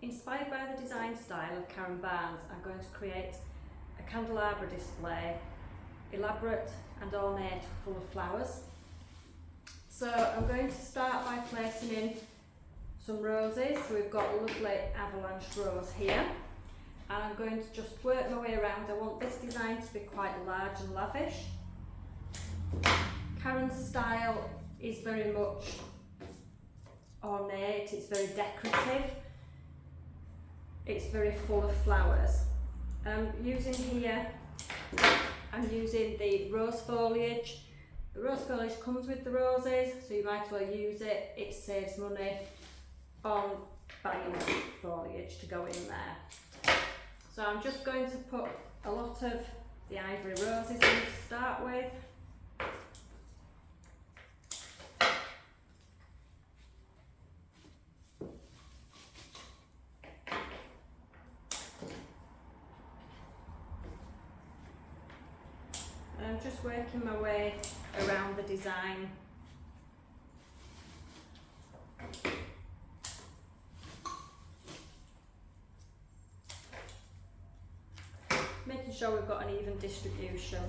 Inspired by the design style of Karen Barnes, I'm going to create a candelabra display, elaborate and ornate, full of flowers. So I'm going to start by placing in some roses. So we've got a lovely avalanche rose here, and I'm going to just work my way around. I want this design to be quite large and lavish. Karen's style is very much ornate, it's very decorative, it's very full of flowers. I'm using the rose foliage. The rose foliage comes with the roses, so you might as well use it. It saves money on buying foliage to go in there. So I'm just going to put a lot of the ivory roses in to start with. I'm just working my way around the design. Making sure we've got an even distribution.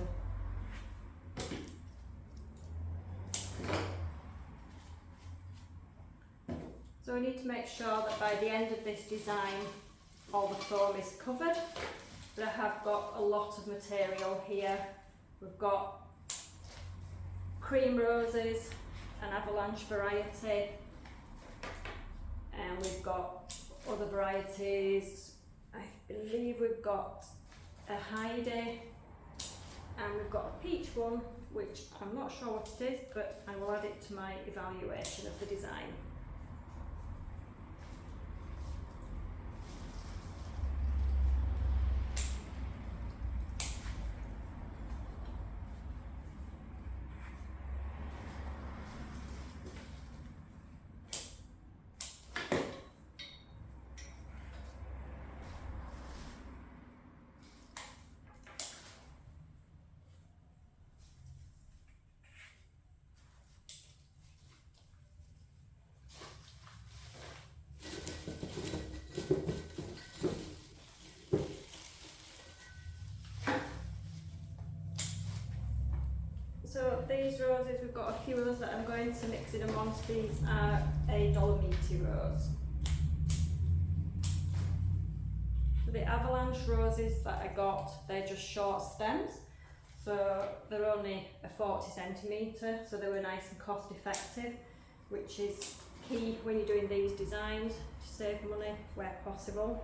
So we need to make sure that by the end of this design all the foam is covered, but I have got a lot of material here. We've got cream roses, an avalanche variety, and we've got other varieties. I believe we've got a Heidi, and we've got a peach one, which I'm not sure what it is, but I will add it to my evaluation of the design. So these roses, we've got a few others that I'm going to mix in amongst. These are a Dolomiti rose. So the avalanche roses that I got, they're just short stems. So they're only a 40 centimetre, so they were nice and cost effective, which is key when you're doing these designs, to save money where possible.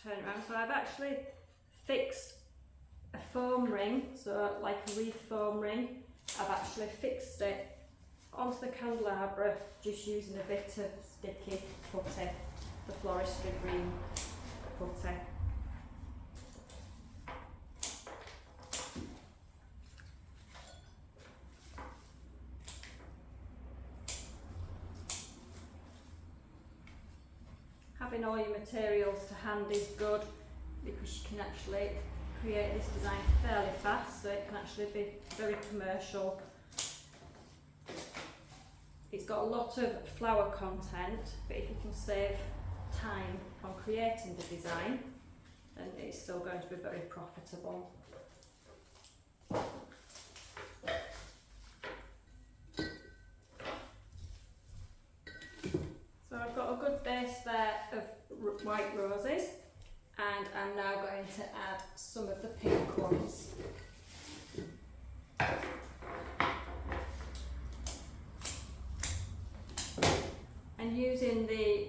Turn around. So I've actually fixed a foam ring, so like a wreath foam ring. I've actually fixed it onto the candelabra just using a bit of sticky putty, the floristry green putty. Having all your materials to hand is good, because you can actually create this design fairly fast, so it can actually be very commercial. It's got a lot of flower content, but if you can save time on creating the design, then it's still going to be very profitable. So I've got a good base there of white roses, and I'm now going to add some of the pink ones. And using the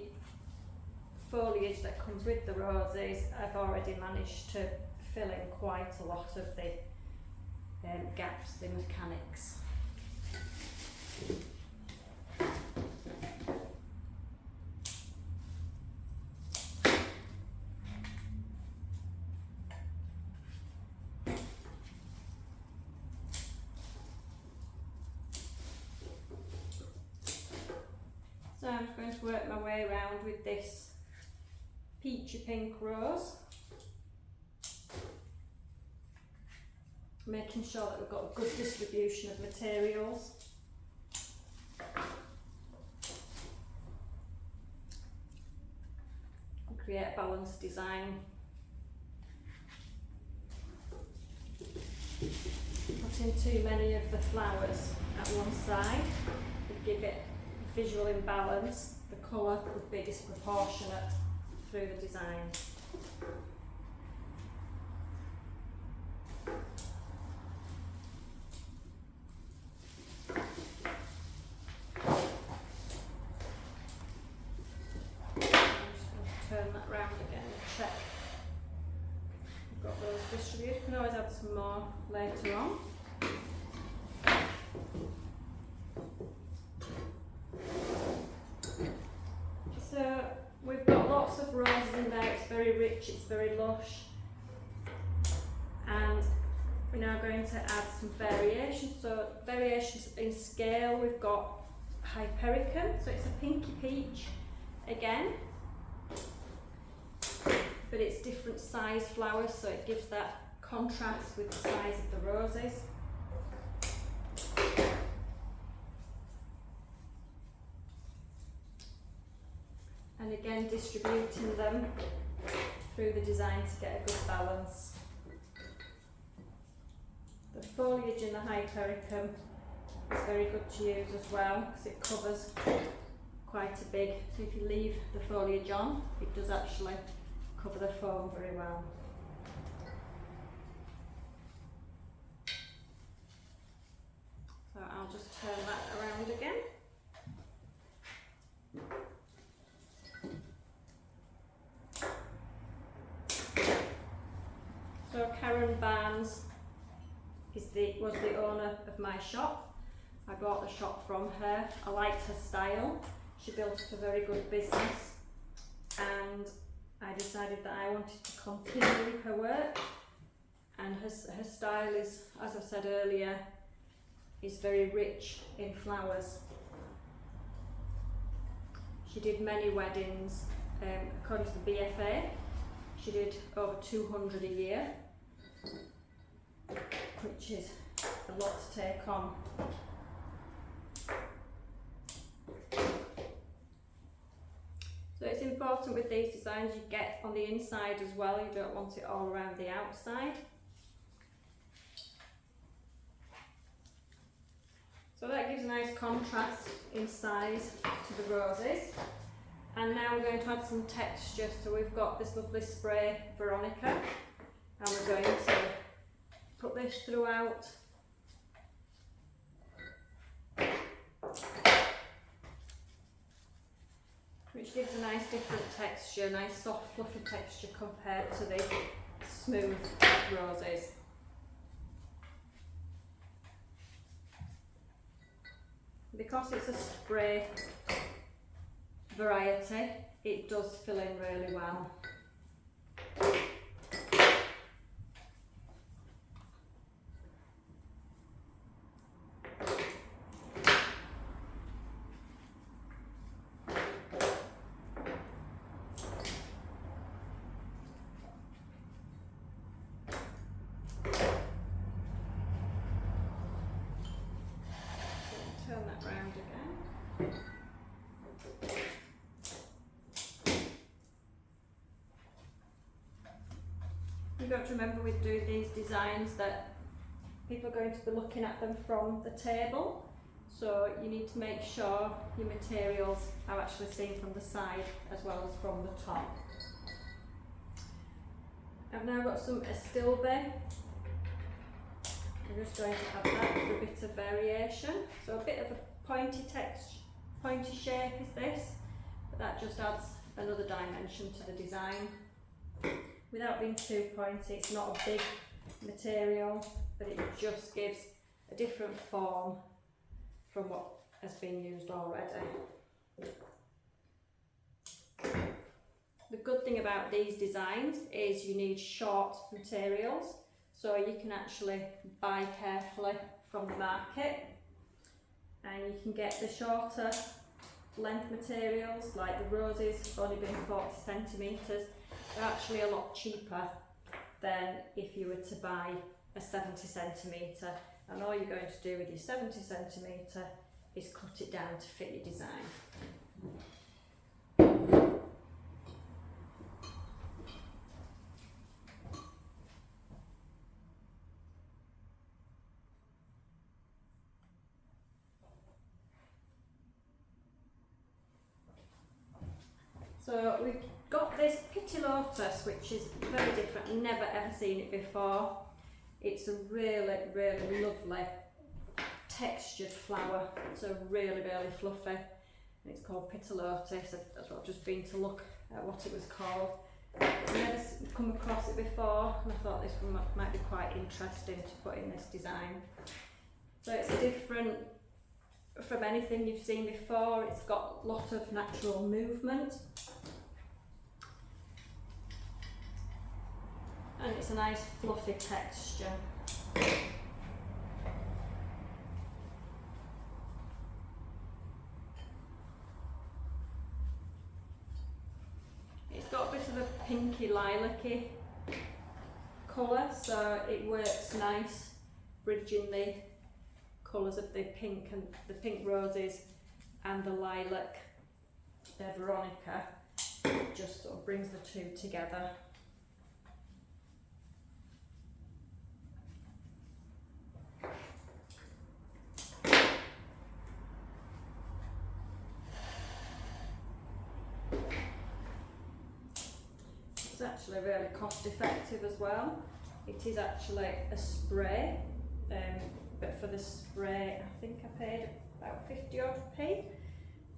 foliage that comes with the roses, I've already managed to fill in quite a lot of the gaps, the mechanics. So I'm just going to work my way around with this peachy pink rose, making sure that we've got a good distribution of materials. And create a balanced design. Putting too many of the flowers at one side would give it a visual imbalance. The colour would be disproportionate through the design. I'm just going to turn that round again and check I've got those distributed. You can always add some more later on. So we've got lots of roses in there, it's very rich, it's very lush, and we're now going to add some variations. So variations in scale, we've got Hypericum, so it's a pinky peach again, but it's different size flowers, so it gives that contrast with the size of the roses. And again, distributing them through the design to get a good balance. The foliage in the Hypericum is very good to use as well because it covers quite a big, so if you leave the foliage on, it does actually cover the foam very well. So I'll just turn that around again. So Karen Barnes was the owner of my shop. I bought the shop from her. I liked her style. She built up a very good business, and I decided that I wanted to continue her work. And her style is, as I said earlier, is very rich in flowers. She did many weddings. According to the BFA, she did over 200 a year, which is a lot to take on. So it's important with these designs you get on the inside as well, you don't want it all around the outside. So that gives a nice contrast in size to the roses. And now we're going to add some texture. So we've got this lovely spray Veronica, and we're going to put this throughout. Which gives a nice different texture, nice soft fluffy texture compared to the smooth roses. Because it's a spray variety, it does fill in really well. Turn that round again. You've got to remember with doing these designs that people are going to be looking at them from the table, so you need to make sure your materials are actually seen from the side as well as from the top. I've now got some Astilbe. I'm just going to add that for a bit of variation. So a bit of a pointy texture, pointy shape is this, but that just adds another dimension to the design. Without being too pointy, it's not a big material, but it just gives a different form from what has been used already. The good thing about these designs is you need short materials, so you can actually buy carefully from the market, and you can get the shorter length materials, like the roses have only been 40 centimetres. They're actually a lot cheaper than if you were to buy a 70 centimetre, and all you're going to do with your 70 centimetre is cut it down to fit your design. So we've got this Pitti Lotus, which is very different. I've never ever seen it before. It's a really, really lovely textured flower. So really, really fluffy. And it's called Pitti Lotus. That's what I've just been to look at what it was called. I've never come across it before, and I thought this one might be quite interesting to put in this design. So it's different from anything you've seen before. It's got a lot of natural movement. And it's a nice fluffy texture. It's got a bit of a pinky lilac-y colour, so it works nice, bridging the colours of the pink and the pink roses and the lilac, Veronica. It just sort of brings the two together. It's actually really cost effective as well. It is actually a spray, but for the spray I think I paid about 50 odd p,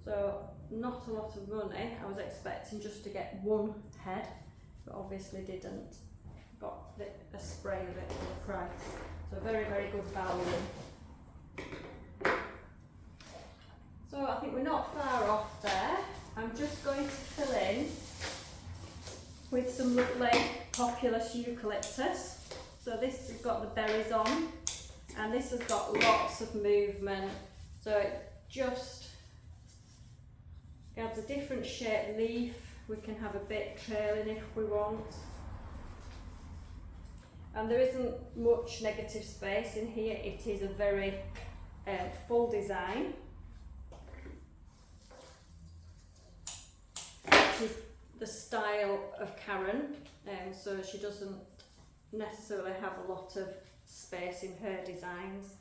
so not a lot of money. I was expecting just to get one head, but obviously didn't. Got a spray of it for the price, so very, very good value. So I think we're not far off there. I'm just going to fill in with some lovely populous eucalyptus. So this has got the berries on, and this has got lots of movement. So it just adds a different shaped leaf. We can have a bit trailing if we want. And there isn't much negative space in here. It is a very full design, which is the style of Karen, so she doesn't necessarily have a lot of space in her designs.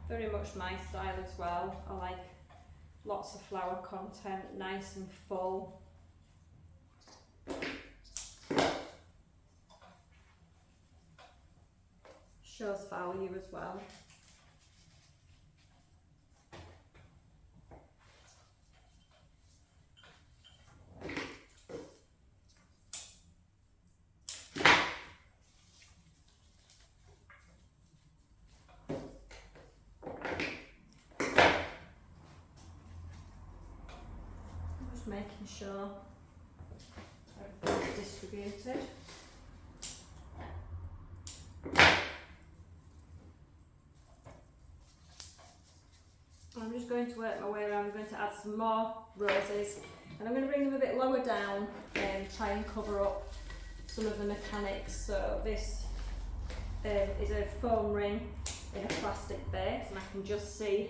Very much my style as well. I like lots of flower content, nice and full. Shows value as well. Making sure everything's distributed. I'm just going to work my way around. I'm going to add some more roses, and I'm going to bring them a bit lower down and try and cover up some of the mechanics. So this is a foam ring in a plastic base, and I can just see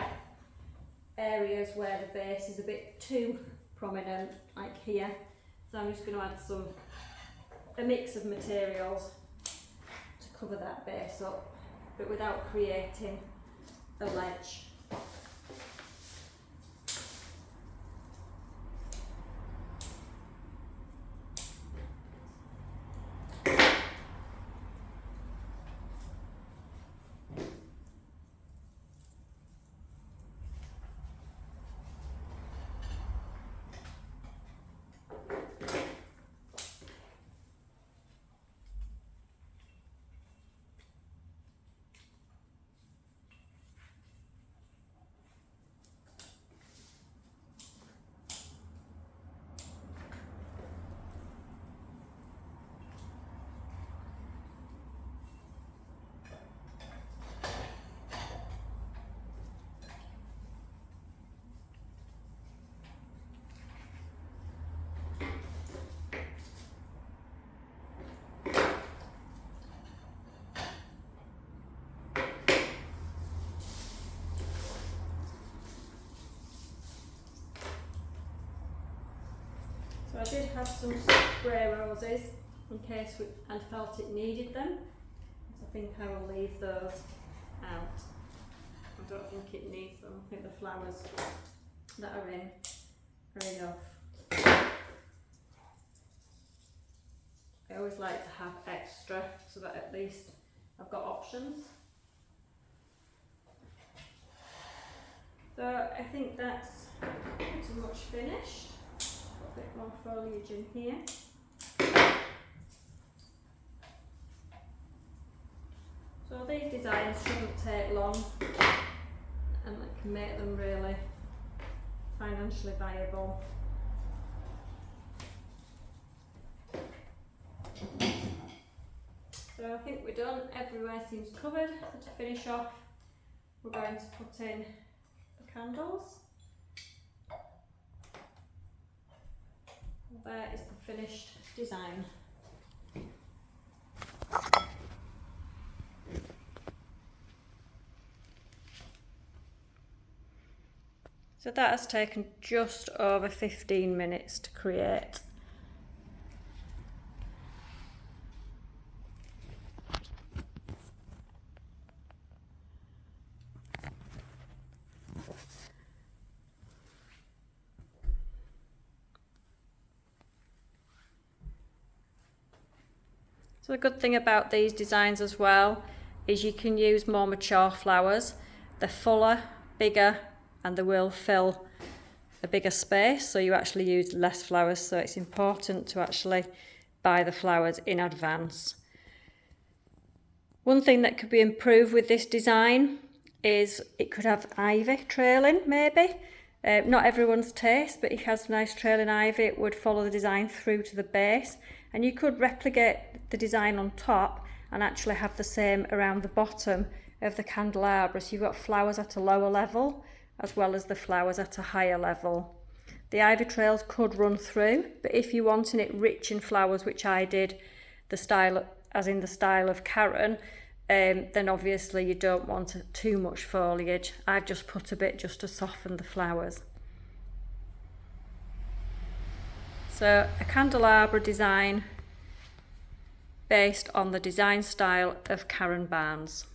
areas where the base is a bit too prominent, like here. So I'm just going to add a mix of materials to cover that base up, but without creating a ledge. I did have some spray roses in case I felt it needed them. So I think I will leave those out. I don't think it needs them. I think the flowers that are in are enough. I always like to have extra so that at least I've got options. So I think that's pretty much finished. Got a bit more foliage in here. So these designs shouldn't take long, and it can make them really financially viable. So I think we're done, everywhere seems covered. So to finish off, we're going to put in the candles. There is the finished design. So that has taken just over 15 minutes to create. So the good thing about these designs as well is you can use more mature flowers. They're fuller, bigger, and they will fill a bigger space, so you actually use less flowers, so it's important to actually buy the flowers in advance. One thing that could be improved with this design is it could have ivy trailing, maybe. Not everyone's taste, but if it has nice trailing ivy, it would follow the design through to the base. And you could replicate the design on top and actually have the same around the bottom of the candelabra. So you've got flowers at a lower level as well as the flowers at a higher level. The ivy trails could run through, but if you're wanting it rich in flowers, which I did, the style of Karen, then obviously you don't want too much foliage. I've just put a bit just to soften the flowers. So a candelabra design based on the design style of Karen Barnes.